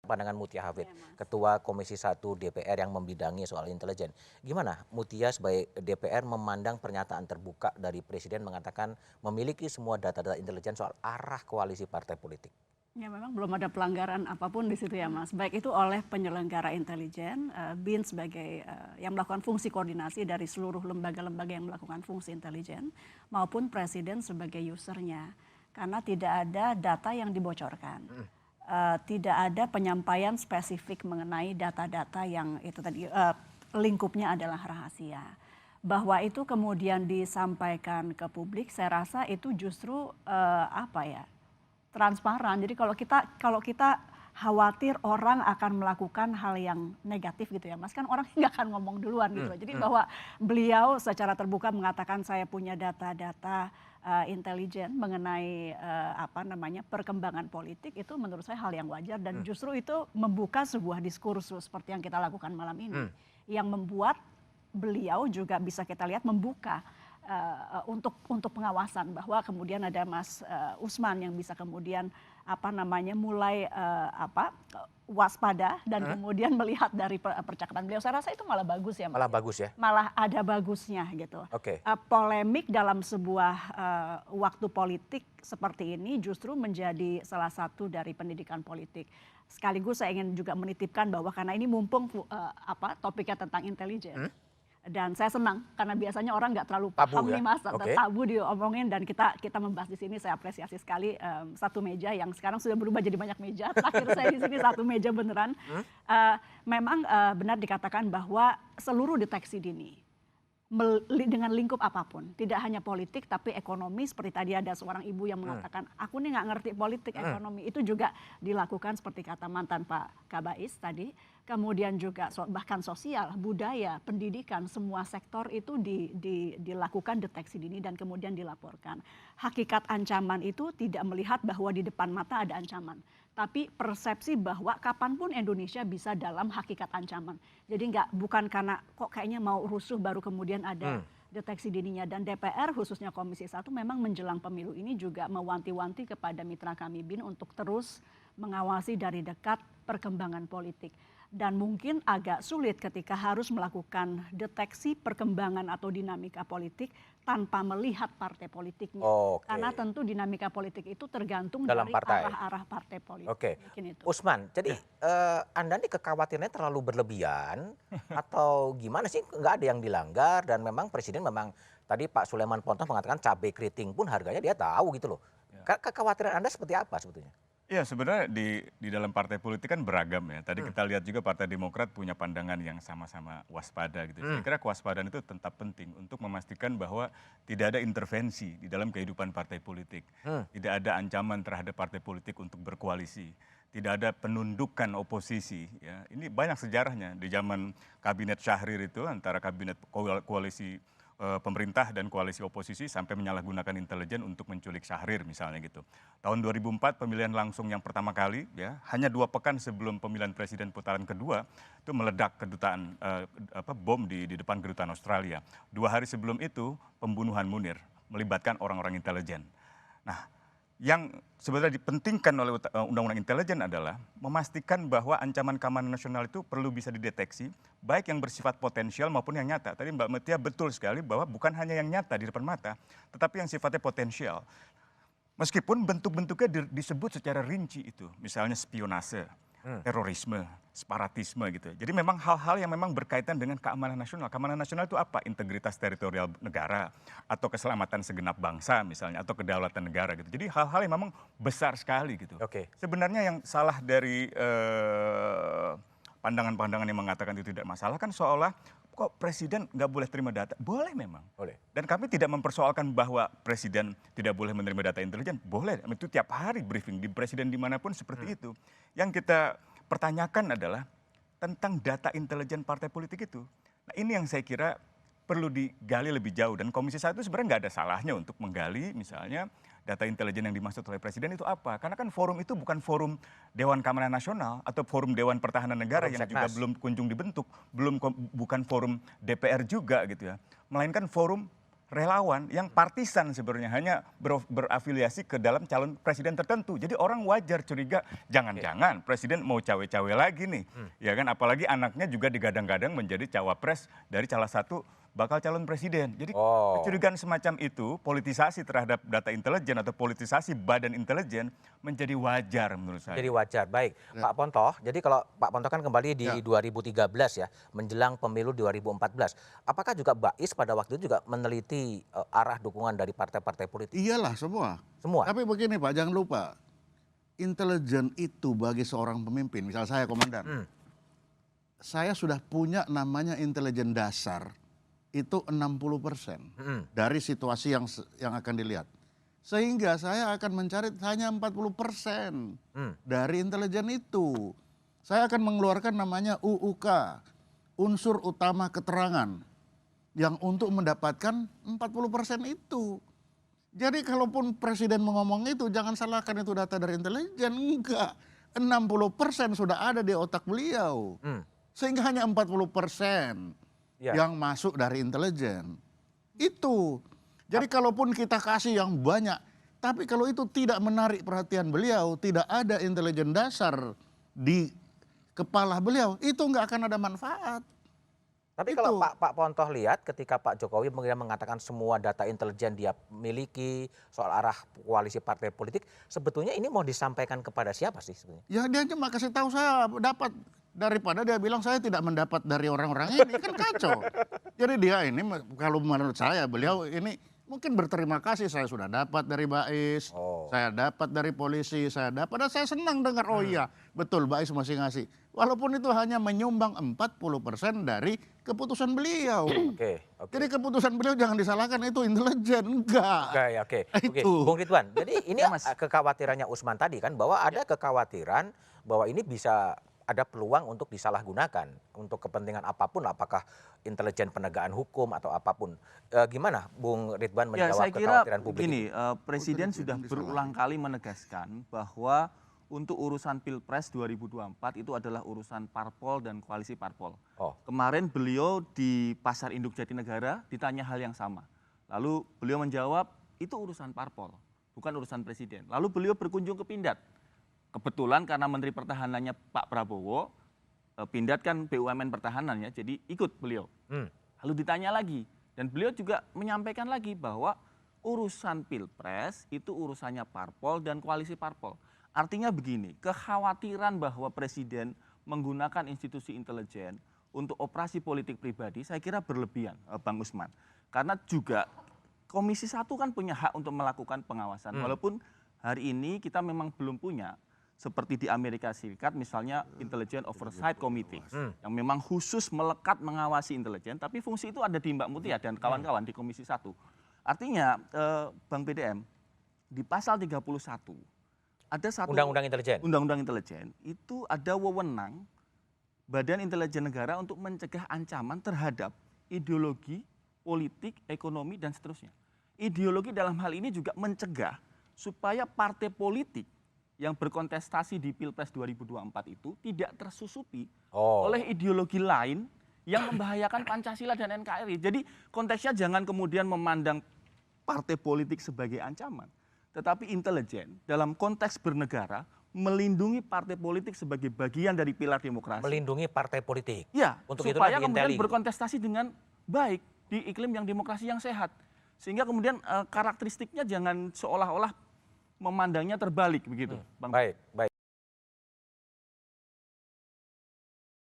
pandangan Mutia Hafid, Iya, Mas. Ketua Komisi 1 DPR yang membidangi soal intelijen. Gimana Mutia sebagai DPR memandang pernyataan terbuka dari Presiden mengatakan memiliki semua data-data intelijen soal arah koalisi partai politik? Ya memang belum ada pelanggaran apapun di situ ya Mas. Baik itu oleh penyelenggara intelijen, BIN sebagai yang melakukan fungsi koordinasi dari seluruh lembaga-lembaga yang melakukan fungsi intelijen, maupun Presiden sebagai usernya. Karena tidak ada data yang dibocorkan. Tidak ada penyampaian spesifik mengenai data-data yang itu tadi lingkupnya adalah rahasia. Bahwa itu kemudian disampaikan ke publik, saya rasa itu justru apa ya? Transparan. Jadi kalau kita khawatir orang akan melakukan hal yang negatif gitu ya Mas, kan orang nggak akan ngomong duluan gitu. Jadi bahwa beliau secara terbuka mengatakan saya punya data-data intelijen mengenai apa namanya perkembangan politik, itu menurut saya hal yang wajar dan justru itu membuka sebuah diskursus seperti yang kita lakukan malam ini, yang membuat beliau juga bisa kita lihat membuka untuk pengawasan, bahwa kemudian ada Mas Usman yang bisa kemudian apa namanya mulai waspada dan kemudian melihat dari percakapan beliau. Saya rasa itu malah bagus ya Mas. Malah bagus ya? Malah ada bagusnya gitu. Oke. Polemik dalam sebuah waktu politik seperti ini justru menjadi salah satu dari pendidikan politik. Sekaligus saya ingin juga menitipkan bahwa karena ini mumpung topiknya tentang intelijen. Dan saya senang karena biasanya orang nggak terlalu paham Tabu ya? nih Mas, Oke. tabu diomongin, dan kita membahas di sini. Saya apresiasi sekali satu meja yang sekarang sudah berubah jadi banyak meja. Terakhir saya di sini satu meja beneran. Memang benar dikatakan bahwa seluruh deteksi dini dengan lingkup apapun, tidak hanya politik tapi ekonomi, seperti tadi ada seorang ibu yang mengatakan aku nih nggak ngerti politik, ekonomi, itu juga dilakukan seperti kata mantan Pak Kabais tadi. Kemudian juga bahkan sosial, budaya, pendidikan, semua sektor itu dilakukan deteksi dini dan kemudian dilaporkan. Hakikat ancaman itu tidak melihat bahwa di depan mata ada ancaman, tapi persepsi bahwa kapanpun Indonesia bisa dalam hakikat ancaman. Jadi bukan karena kok kayaknya mau rusuh baru kemudian ada deteksi dininya. Dan DPR khususnya Komisi 1 memang menjelang pemilu ini juga mewanti-wanti kepada mitra kami BIN untuk terus mengawasi dari dekat perkembangan politik. Dan mungkin agak sulit ketika harus melakukan deteksi perkembangan atau dinamika politik tanpa melihat partai politiknya. Oke. Karena tentu dinamika politik itu tergantung Dalam dari partai. arah-arah partai politik. Oke. Mungkin itu. Usman, jadi Anda nih kekhawatirannya terlalu berlebihan atau gimana sih? Nggak ada yang dilanggar dan memang Presiden memang tadi Pak Sulaiman Pontoh mengatakan cabai keriting pun harganya dia tahu gitu loh. Kekhawatiran Anda seperti apa sebetulnya? Ya sebenarnya di dalam partai politik kan beragam ya. Tadi kita lihat juga Partai Demokrat punya pandangan yang sama-sama waspada gitu. Saya kira kewaspadaan itu tetap penting untuk memastikan bahwa tidak ada intervensi di dalam kehidupan partai politik. Tidak ada ancaman terhadap partai politik untuk berkoalisi. Tidak ada penundukan oposisi. Ya. Ini banyak sejarahnya di zaman kabinet Syahrir itu, antara kabinet koalisi pemerintah dan koalisi oposisi sampai menyalahgunakan intelijen untuk menculik Syahrir misalnya gitu. Tahun 2004 pemilihan langsung yang pertama kali ya, hanya 2 pekan sebelum pemilihan presiden putaran kedua itu meledak kedutaan bom di depan kedutaan Australia. 2 hari sebelum itu pembunuhan Munir melibatkan orang-orang intelijen. Nah, yang sebenarnya dipentingkan oleh Undang-Undang Intelijen adalah memastikan bahwa ancaman keamanan nasional itu perlu bisa dideteksi, baik yang bersifat potensial maupun yang nyata. Tadi Mbak Mutia betul sekali bahwa bukan hanya yang nyata di depan mata, tetapi yang sifatnya potensial. Meskipun bentuk-bentuknya disebut secara rinci itu, misalnya spionase, terorisme, separatisme gitu. Jadi memang hal-hal yang memang berkaitan dengan keamanan nasional. Keamanan nasional itu apa? Integritas teritorial negara, atau keselamatan segenap bangsa misalnya, atau kedaulatan negara gitu. Jadi hal-hal yang memang besar sekali gitu. Oke. Sebenarnya yang salah dari pandangan-pandangan yang mengatakan itu tidak masalah kan seolah kok presiden nggak boleh terima data. Boleh memang. Boleh. Dan kami tidak mempersoalkan bahwa presiden tidak boleh menerima data intelijen. Boleh, itu tiap hari briefing di presiden dimanapun seperti itu. Yang kita pertanyakan adalah tentang data intelijen partai politik itu. Nah ini yang saya kira perlu digali lebih jauh. Dan Komisi 1 sebenarnya nggak ada salahnya untuk menggali misalnya data intelijen yang dimaksud oleh presiden itu apa. Karena kan forum itu bukan forum Dewan Keamanan Nasional atau forum Dewan Pertahanan Negara Forum yang Seknas. juga belum kunjung dibentuk. Bukan forum DPR juga gitu ya. Melainkan forum relawan yang partisan sebenarnya, hanya berafiliasi ke dalam calon presiden tertentu. Jadi orang wajar curiga, jangan-jangan presiden mau cawe-cawe lagi nih. Ya kan, apalagi anaknya juga digadang-gadang menjadi cawapres dari salah satu bakal calon presiden. Jadi kecurigaan semacam itu, politisasi terhadap data intelijen atau politisasi badan intelijen menjadi wajar menurut saya. Jadi wajar, baik. Pak Ponto, jadi kalau Pak Ponto kan kembali di 2013 ya, menjelang pemilu 2014. Apakah juga Bais pada waktu itu juga meneliti arah dukungan dari partai-partai politik? Iyalah semua. Semua? Tapi begini Pak, jangan lupa. Intelijen itu bagi seorang pemimpin, misal saya komandan. Saya sudah punya namanya intelijen dasar. Itu 60% dari situasi yang akan dilihat. Sehingga saya akan mencari hanya 40% dari intelijen itu. Saya akan mengeluarkan namanya UUK, unsur utama keterangan, yang untuk mendapatkan 40% itu. Jadi kalaupun presiden mengomong itu, jangan salahkan itu data dari intelijen, enggak. 60% sudah ada di otak beliau. Sehingga hanya 40% yang masuk dari intelijen. Itu. Jadi kalaupun kita kasih yang banyak, tapi kalau itu tidak menarik perhatian beliau, tidak ada intelijen dasar di kepala beliau, itu nggak akan ada manfaat. Tapi Itu. kalau Pak Ponto lihat ketika Pak Jokowi mengatakan semua data intelijen dia miliki soal arah koalisi partai politik, sebetulnya ini mau disampaikan kepada siapa sih sebenarnya? Ya dia cuma kasih tahu saya dapat, daripada dia bilang saya tidak mendapat dari orang-orang ini, kan kacau. Jadi dia ini kalau menurut saya beliau ini mungkin berterima kasih, saya sudah dapat dari Bais, saya dapat dari polisi, saya dapat, dan saya senang dengar oh iya betul Bais masih ngasih. Walaupun itu hanya menyumbang 40% dari keputusan beliau. Jadi keputusan beliau jangan disalahkan itu intelijen, enggak. Oke. Itu. Bung Ridwan, jadi ini kekhawatirannya Usman tadi kan, bahwa ada kekhawatiran bahwa ini bisa ada peluang untuk disalahgunakan untuk kepentingan apapun, apakah intelijen penegakan hukum atau apapun. Gimana Bung Ridwan menjawab kekhawatiran publik? Begini, Presiden sudah berulang kali menegaskan bahwa untuk urusan Pilpres 2024 itu adalah urusan parpol dan koalisi parpol. Kemarin beliau di Pasar Induk Jatinegara ditanya hal yang sama. Lalu beliau menjawab itu urusan parpol, bukan urusan presiden. Lalu beliau berkunjung ke Pindad. Kebetulan karena Menteri Pertahanannya Pak Prabowo, Pindad kan BUMN pertahanannya, jadi ikut beliau. Lalu ditanya lagi, dan beliau juga menyampaikan lagi bahwa urusan Pilpres itu urusannya parpol dan koalisi parpol. Artinya begini, kekhawatiran bahwa Presiden menggunakan institusi intelijen untuk operasi politik pribadi, saya kira berlebihan, Bang Usman. Karena juga Komisi 1 kan punya hak untuk melakukan pengawasan, walaupun hari ini kita memang belum punya. Seperti di Amerika Serikat misalnya Intelligence Oversight Committee yang memang khusus melekat mengawasi intelijen, tapi fungsi itu ada di Mbak Mutia dan kawan-kawan di Komisi 1. Artinya Bang BDM di pasal 31 ada satu Undang-Undang Intelijen itu ada wewenang Badan Intelijen Negara untuk mencegah ancaman terhadap ideologi, politik, ekonomi dan seterusnya. Ideologi dalam hal ini juga mencegah supaya partai politik yang berkontestasi di Pilpres 2024 itu tidak tersusupi oleh ideologi lain yang membahayakan Pancasila dan NKRI. Jadi konteksnya jangan kemudian memandang partai politik sebagai ancaman, tetapi intelijen dalam konteks bernegara melindungi partai politik sebagai bagian dari pilar demokrasi. Melindungi partai politik. Ya, untuk supaya itu kemudian berkontestasi dengan baik di iklim yang demokrasi yang sehat. Sehingga kemudian karakteristiknya jangan seolah-olah memandangnya terbalik begitu, Bang. Baik.